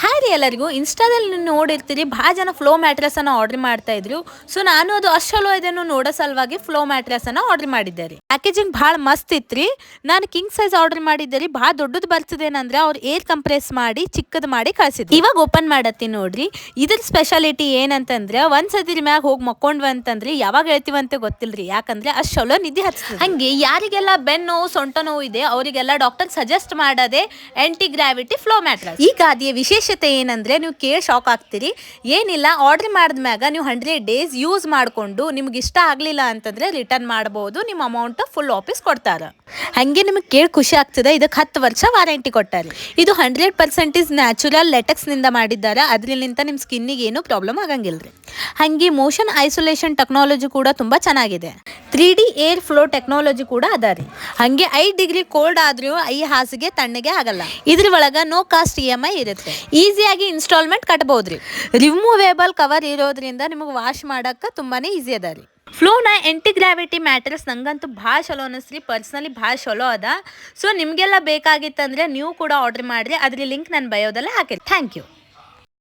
Hi ರೀ ಎಲ್ಲರಿಗೂ. ಇನ್ಸ್ಟಾದಲ್ಲಿ ನೀವು ನೋಡಿರ್ತೀರಿ ಭಾಳ ಜನ ಫ್ಲೋ ಮ್ಯಾಟ್ರೆಸ್ಸನ್ನು ಆರ್ಡರ್ ಮಾಡ್ತಾ ಇದ್ರು. ಸೊ ನಾನು ಅದು ಅಷ್ಟು ಚಲೋ ಇದನ್ನು ನೋಡೋ ಸಲುವಾಗಿ ಫ್ಲೋ ಮ್ಯಾಟ್ರೆಸ್ಸನ್ನು ಆರ್ಡರ್ ಮಾಡಿದ್ದೆ ರೀ. ಪ್ಯಾಕೇಜಿಂಗ್ ಭಾಳ ಮಸ್ತ್ ಇತ್ತು ರೀ. ನಾನು ಕಿಂಗ್ ಸೈಜ್ ಆರ್ಡರ್ ಮಾಡಿದ್ದೆ ರೀ. ಭಾಳ ದೊಡ್ಡದು ಬರ್ತದೇನಂದ್ರೆ ಅವ್ರು ಏರ್ ಕಂಪ್ರೆಸ್ ಮಾಡಿ ಚಿಕ್ಕದು ಮಾಡಿ ಕಳಿಸಿದ್ರು. ಇವಾಗ ಓಪನ್ ಮಾಡತ್ತೀನಿ ನೋಡ್ರಿ. ಇದ್ರ ಸ್ಪೆಷಾಲಿಟಿ ಏನಂತಂದ್ರೆ ಒಂದ್ಸತಿ ಮ್ಯಾಗ ಹೋಗಿ ಮಕ್ಕೊಂಡ್ವಿ ಅಂತಂದ್ರೆ ಯಾವಾಗ ಹೇಳ್ತೀವಂತ ಗೊತ್ತಿಲ್ರಿ. ಯಾಕಂದ್ರೆ ಅಷ್ಟು ಚಲೋ ನಿದ್ದೆ ಹಚ್ತದೆ. ಹಂಗೆ ಯಾರಿಗೆಲ್ಲ ಬೆನ್ನು ನೋವು ಸೊಂಟ ನೋವು ಇದೆ ಅವರಿಗೆಲ್ಲ ಡಾಕ್ಟರ್ ಸಜೆಸ್ಟ್ ಮಾಡೋದೇ ಆಂಟಿ ಗ್ರಾವಿಟಿ ಫ್ಲೋ ಮ್ಯಾಟ್ರೆಸ್. ಈ ಗಾದಿಯ ವಿಶೇಷತೆ ಏನಂದ್ರೆ ನೀವು ಕೇಳಿ ಶಾಕ್ ಆಗ್ತೀರಿ. ಏನಿಲ್ಲ, ಆರ್ಡರ್ ಮಾಡಿದ್ಮ್ಯಾಗ ನೀವು 100 ಡೇಸ್ ಯೂಸ್ ಮಾಡಿಕೊಂಡು ನಿಮ್ಗೆ ಇಷ್ಟ ಆಗಲಿಲ್ಲ ಅಂತಂದ್ರೆ ರಿಟರ್ನ್ ಮಾಡಬಹುದು. ನಿಮ್ಮ ಅಮೌಂಟ್ ಫುಲ್ ವಾಪಸ್ ಕೊಡ್ತಾರೆ. ಹಂಗೆ ನಿಮಗೆ ಕೇಳಿ ಖುಷಿ ಆಗ್ತದೆ. ಇದಕ್ಕೆ 10 ವರ್ಷ ವಾರಂಟಿ ಕೊಟ್ಟಾರೆ. ಇದು 100% ನ್ಯಾಚುರಲ್ ಲೆಟೆಕ್ಸ್ ನಿಂದ ಮಾಡಿದ್ದಾರೆ. ಅದ್ರಲ್ಲಿಂದ ನಿಮ್ಮ ಸ್ಕಿನ್ನಿಗೆ ಏನು ಪ್ರಾಬ್ಲಮ್ ಆಗಂಗಿಲ್ರಿ. ಹಂಗೆ ಮೋಷನ್ ಐಸೋಲೇಷನ್ ಟೆಕ್ನಾಲಜಿ ಕೂಡ ತುಂಬಾ ಚೆನ್ನಾಗಿದೆ. 3D ಏರ್ ಫ್ಲೋ ಟೆಕ್ನಾಲಜಿ ಕೂಡ ಅದ ರೀ. ಹಂಗೆ 5 ಡಿಗ್ರಿ ಕೋಲ್ಡ್ ಆದ್ರೂ ಈ ಹಾಸಿಗೆ ತಣ್ಣಗೆ ಆಗಲ್ಲ. ಇದ್ರ ಒಳಗ ನೋ ಕಾಸ್ಟ್ EMI ಇರುತ್ತೆ. ಈಸಿಯಾಗಿ ಇನ್ಸ್ಟಾಲ್ಮೆಂಟ್ ಕಟ್ಬೋದ್ರಿ. ರಿಮೂವೇಬಲ್ ಕವರ್ ಇರೋದ್ರಿಂದ ನಿಮಗೆ ವಾಶ್ ಮಾಡಕ್ಕೆ ತುಂಬಾನೇ ಈಸಿ ಅದ ರೀ. ಫ್ಲೋನ ಆಂಟಿ ಗ್ರಾವಿಟಿ ಮ್ಯಾಟ್ರೆಸ್ ನಂಗಂತೂ ಭಾಳ ಚಲೋ ಅನಿಸ್ರಿ. ಪರ್ಸ್ನಲಿ ಭಾಳ ಚಲೋ ಅದ. ಸೊ ನಿಮಗೆಲ್ಲ ಬೇಕಾಗಿತ್ತಂದ್ರೆ ನೀವು ಕೂಡ ಆರ್ಡರ್ ಮಾಡಿರಿ. ಅದ್ರ ಲಿಂಕ್ ನಾನು ಬಯೋದಲ್ಲೇ ಹಾಕಿರಿ. Thank you.